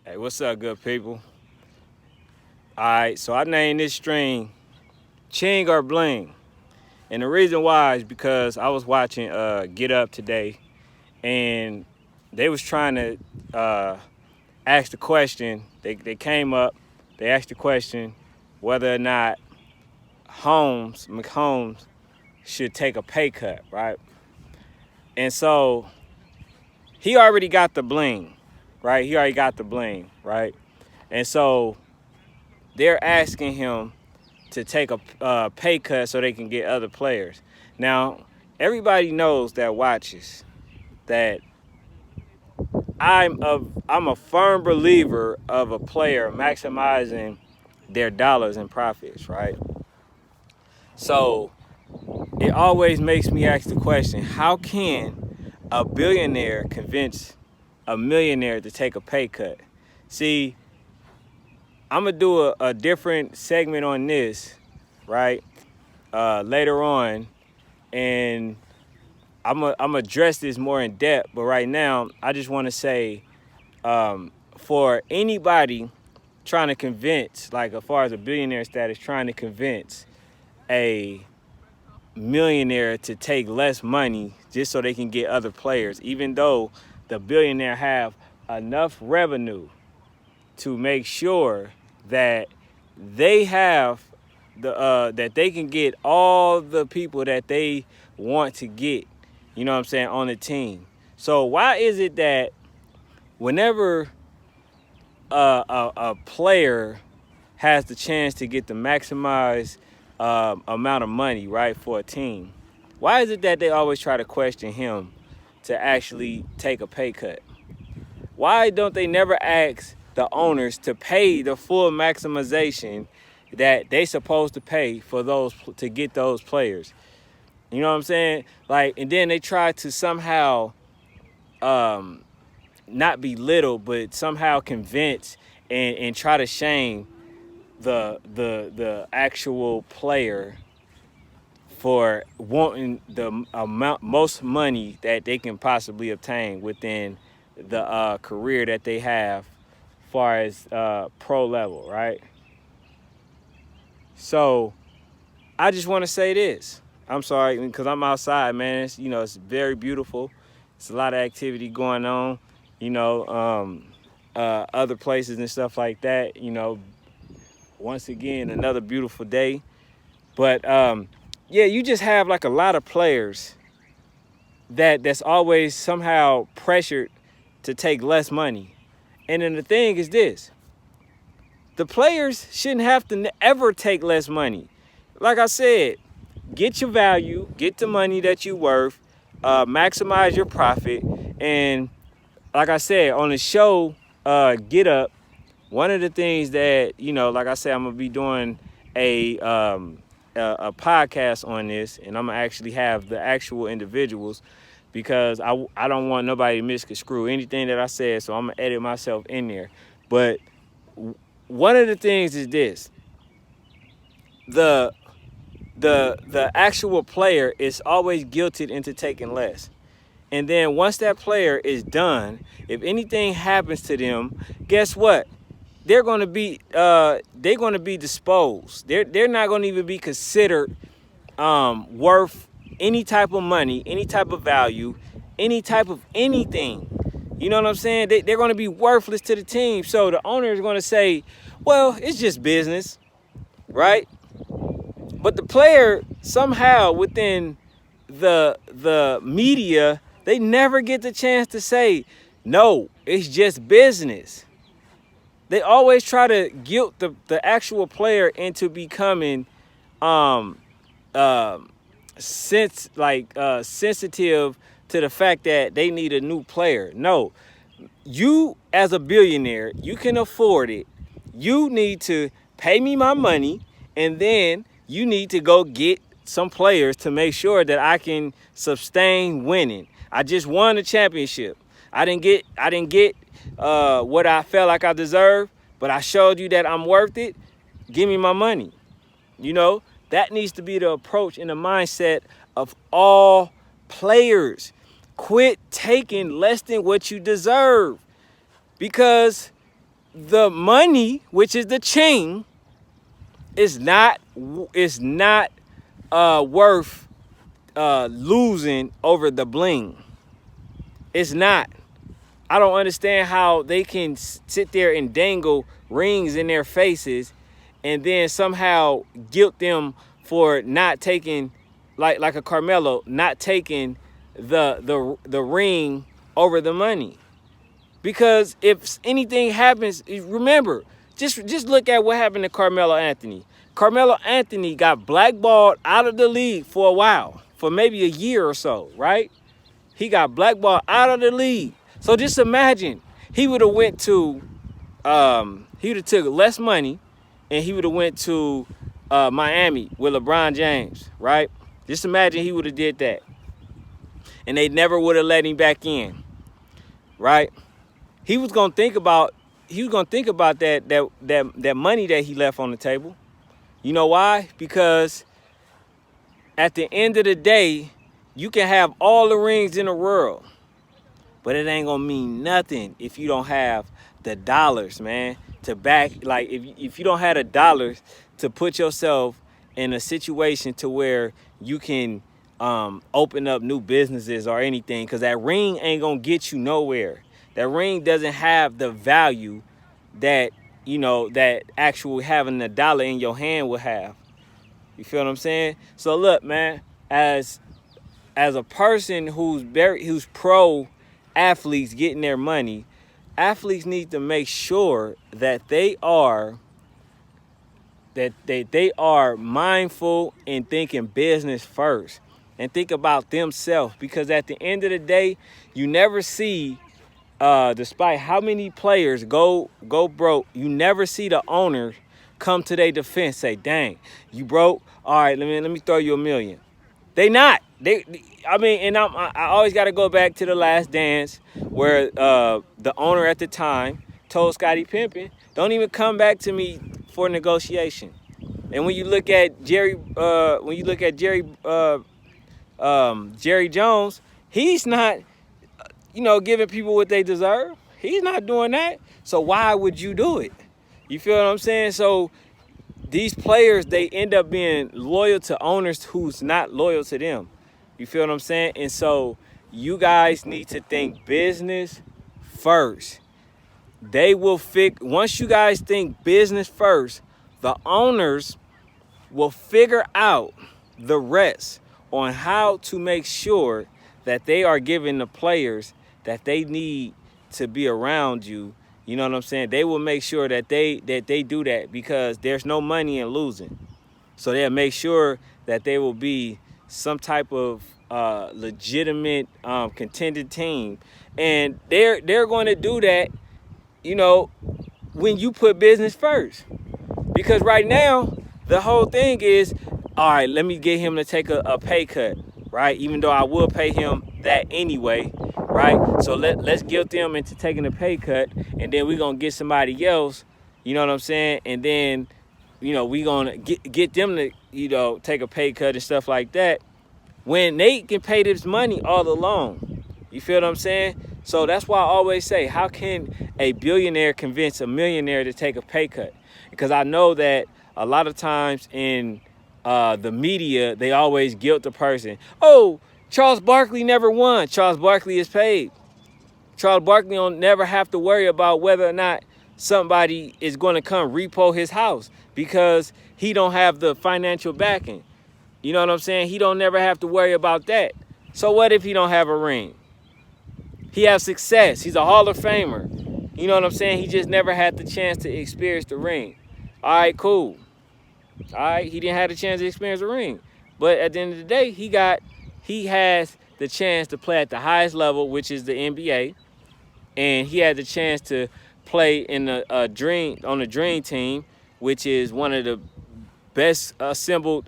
Hey, what's up, good people? All right, so I named this stream Ching or Bling. And the reason why is because I was watching Get Up today, and they was trying to ask the question. They came up, they asked the question whether or not McHolmes should take a pay cut, right? And so he already got the bling, right? He already got the bling, right? And so they're asking him to take a pay cut so they can get other players. Now, everybody knows that watches that I'm a firm believer of a player maximizing their dollars and profits, right? So it always makes me ask the question, how can a billionaire convince a millionaire to take a pay cut? See, I'm gonna do a different segment on this, right? Later on, and I'm address this more in depth. But right now, I just want to say, for anybody trying to convince, like as far as a billionaire status, trying to convince a millionaire to take less money just so they can get other players, even though the billionaire have enough revenue to make sure that they have that they can get all the people that they want to get, you know what I'm saying, on the team. So why is it that whenever a player has the chance to get the maximized amount of money, right, for a team, why is it that they always try to question him to actually take a pay cut? Why don't they never ask the owners to pay the full maximization that they supposed to pay for those to get those players? You know what I'm saying? Like, and then they try to somehow not belittle, but somehow convince and try to shame the actual player for wanting the amount most money that they can possibly obtain within the career that they have, far as pro level, right? So I just want to say this. I'm sorry because I'm outside, man. It's, it's very beautiful. It's a lot of activity going on. Other places and stuff like that. Once again, another beautiful day. But yeah, you just have like a lot of players that's always somehow pressured to take less money. And then the thing is this: the players shouldn't have to ever take less money. Like I said, get your value, get the money that you're worth, maximize your profit. And like I said, on the show, Get Up, one of the things that, like I said, I'm going to be doing a podcast on this, and I'm going to actually have the actual individuals because I don't want nobody to misconstrue anything that I said, so I'm going to edit myself in there. But one of the things is this: the the actual player is always guilted into taking less. And then once that player is done, if anything happens to them, guess what? They're going to be disposed. They're not going to even be considered worth any type of money, any type of value, any type of anything. You know what I'm saying? They're going to be worthless to the team. So the owner is going to say, well, it's just business, right? But the player somehow within the media, they never get the chance to say, no, it's just business. They always try to guilt the actual player into becoming um sensitive to the fact that they need a new player. No, you as a billionaire, you can afford it. You need to pay me my money, and then you need to go get some players to make sure that I can sustain winning. I just won the championship. I didn't get what I felt like I deserved, but I showed you that I'm worth it. Give me my money. That needs to be the approach and the mindset of all players. Quit taking less than what you deserve, because the money, which is the Ching, is not worth losing over the Bling. It's not. I don't understand how they can sit there and dangle rings in their faces and then somehow guilt them for not taking, like a Carmelo, not taking the ring over the money. Because if anything happens, remember, just look at what happened to Carmelo Anthony. Carmelo Anthony got blackballed out of the league for a while, for maybe a year or so, right? He got blackballed out of the league. So just imagine he would have went to, he would have took less money, and he would have went to Miami with LeBron James, right? Just imagine he would have did that, and they never would have let him back in, right? He was gonna think about that money that he left on the table. You know why? Because at the end of the day, you can have all the rings in the world, but it ain't gonna mean nothing if you don't have the dollars, man, to back. Like if you don't have the dollars to put yourself in a situation to where you can open up new businesses or anything, because that ring ain't gonna get you nowhere. That ring doesn't have the value that, that actual having the dollar in your hand will have. You feel what I'm saying? So look, man, as a person who's pro athletes getting their money, athletes need to make sure that they are mindful and thinking business first and think about themselves, because at the end of the day, you never see, despite how many players go broke, you never see the owners come to their defense, say, "Dang, you broke? All right, let me throw you $1 million." They not. I always got to go back to The Last Dance, where the owner at the time told Scottie Pippen, "Don't even come back to me for negotiation." And when you look at Jerry Jones, he's not, giving people what they deserve. He's not doing that. So why would you do it? You feel what I'm saying? So these players, they end up being loyal to owners who's not loyal to them. You feel what I'm saying? And so you guys need to think business first. Once you guys think business first, the owners will figure out the rest on how to make sure that they are giving the players that they need to be around you. You know what I'm saying? They will make sure that they do that, because there's no money in losing. So they'll make sure that they will be some type of legitimate contended team, and they're going to do that, when you put business first. Because right now the whole thing is, all right, let me get him to take a pay cut, right? Even though I will pay him that anyway, right? So let's guilt them into taking a pay cut, and then we're going to get somebody else, you know what I'm saying? And then, we're going to get them to, take a pay cut and stuff like that, when they can pay this money all along. You feel what I'm saying? So that's why I always say, how can a billionaire convince a millionaire to take a pay cut? Because I know that a lot of times in the media, they always guilt the person. "Oh, Charles Barkley never won." Charles Barkley is paid. Charles Barkley don't never have to worry about whether or not somebody is going to come repo his house, because he don't have the financial backing. You know what I'm saying? He don't never have to worry about that. So what if he don't have a ring? He has success. He's a Hall of Famer. You know what I'm saying? He just never had the chance to experience the ring. All right, cool. All right, he didn't have the chance to experience the ring. But at the end of the day, he has the chance to play at the highest level, which is the NBA. And he had the chance to play in on the Dream Team, which is one of the best assembled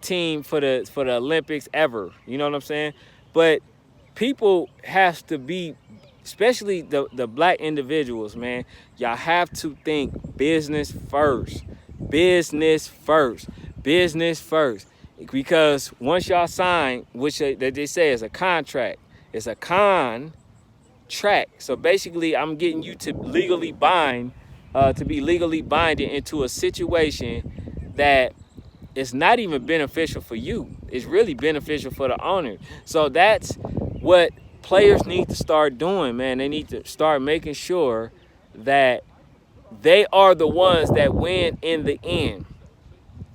team for the Olympics ever. You know what I'm saying? But people have to be, especially the black individuals, man, y'all have to think business first. Business first. Business first. Because once y'all sign, which they say is a contract, it's a contract. track. So basically, I'm getting you to legally bind, to be legally binded into a situation that is not even beneficial for you. It's really beneficial for the owner. So that's what players need to start doing, man. They need to start making sure that they are the ones that win in the end.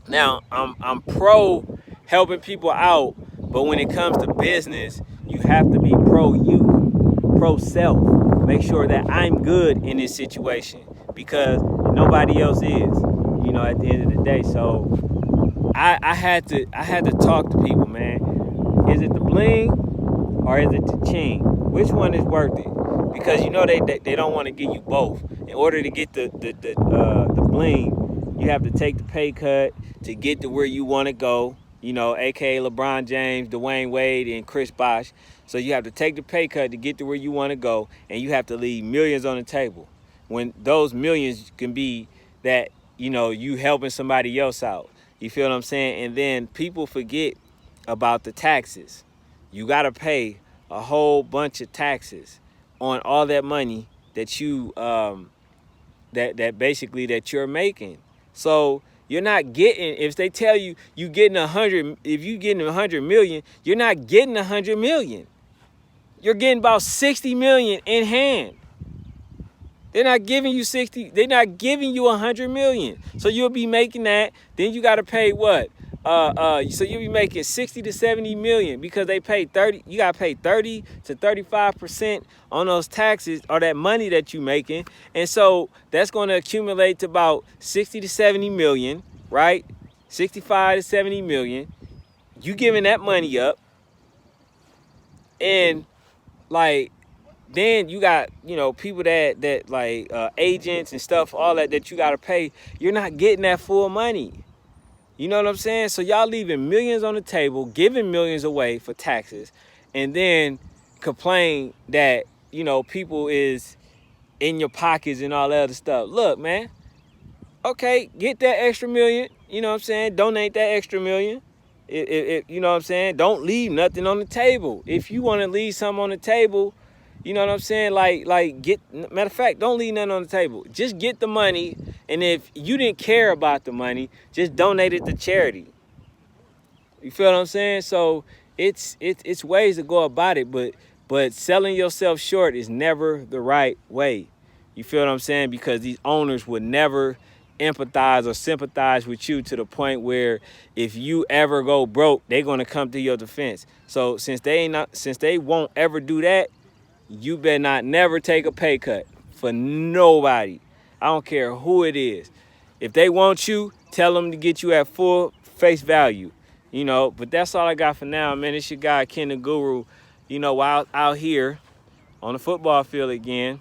Now, I'm pro helping people out, but when it comes to business, you have to be pro you, pro self. Make sure that I'm good in this situation because nobody else is, at the end of the day. So I had to talk to people, man. Is it the Bling or is it the Ching? Which one is worth it? Because they don't want to give you both. In order to get the Bling, you have to take the pay cut to get to where you want to go. AKA LeBron James, Dwayne Wade, and Chris Bosh. So you have to take the pay cut to get to where you want to go, and you have to leave millions on the table. When those millions can be that, you helping somebody else out. You feel what I'm saying? And then people forget about the taxes. You got to pay a whole bunch of taxes on all that money that you that basically that you're making. So you're not getting, if they tell you getting 100, if you getting 100 million, you're not getting 100 million. You're getting about 60 million in hand. They're not giving you 60, they're not giving you 100 million. So you'll be making that, then you got to pay what? So you'll be making 60 to 70 million because they pay 30, you got to pay 30 to 35% on those taxes or that money that you making. And so that's going to accumulate to about 60 to 70 million, right? 65 to 70 million. You giving that money up. And like, then you got, people that like agents and stuff, all that you got to pay. You're not getting that full money. You know what I'm saying? So y'all leaving millions on the table, giving millions away for taxes, and then complain that, people is in your pockets and all that other stuff. Look, man, okay, get that extra million, you know what I'm saying? Donate that extra million. You know what I'm saying? Don't leave nothing on the table. If you want to leave something on the table, you know what I'm saying? Matter of fact, don't leave nothing on the table. Just get the money, and if you didn't care about the money, just donate it to charity. You feel what I'm saying? So it's ways to go about it, but selling yourself short is never the right way. You feel what I'm saying? Because these owners would never empathize or sympathize with you to the point where if you ever go broke, they're gonna come to your defense. So since they won't ever do that, you better not never take a pay cut for nobody. I don't care who it is. If they want you, tell them to get you at full face value. But that's all I got for now, man. It's your guy, Ken the Guru, out here on the football field again.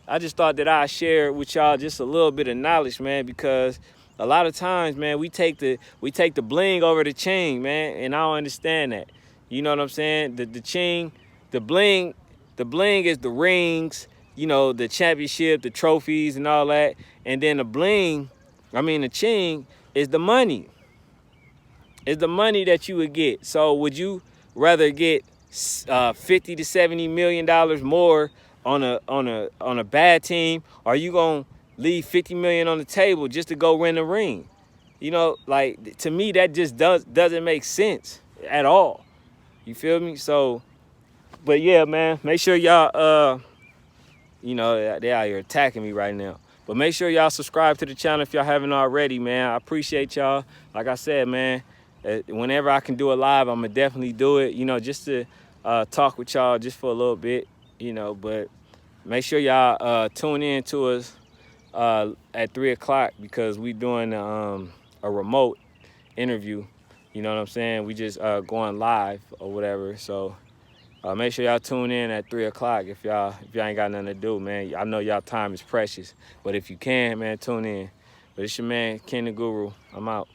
I just thought that I'd share with y'all just a little bit of knowledge, man, because a lot of times, man, we take the Bling over the Ching, man, and I don't understand that. You know what I'm saying? The Ching, the Bling is the rings, the championship, the trophies and all that. And then the Ching is the money. It's the money that you would get. So would you rather get 50 to 70 million dollars more on a bad team, or are you gonna leave 50 million on the table just to go win the ring? To me that just doesn't make sense at all. You feel me? So, but yeah, man, make sure y'all they out here attacking me right now. But make sure y'all subscribe to the channel if y'all haven't already, man. I appreciate y'all. Like I said, man, whenever I can do it live, I'm gonna definitely do it, just to talk with y'all just for a little bit, but make sure y'all tune in to us at 3 o'clock because we doing a remote interview. You know what I'm saying? We just going live or whatever. So make sure y'all tune in at 3 o'clock if y'all ain't got nothing to do, man. I know y'all time is precious, but if you can, man, tune in. But it's your man, Ken the Guru. I'm out.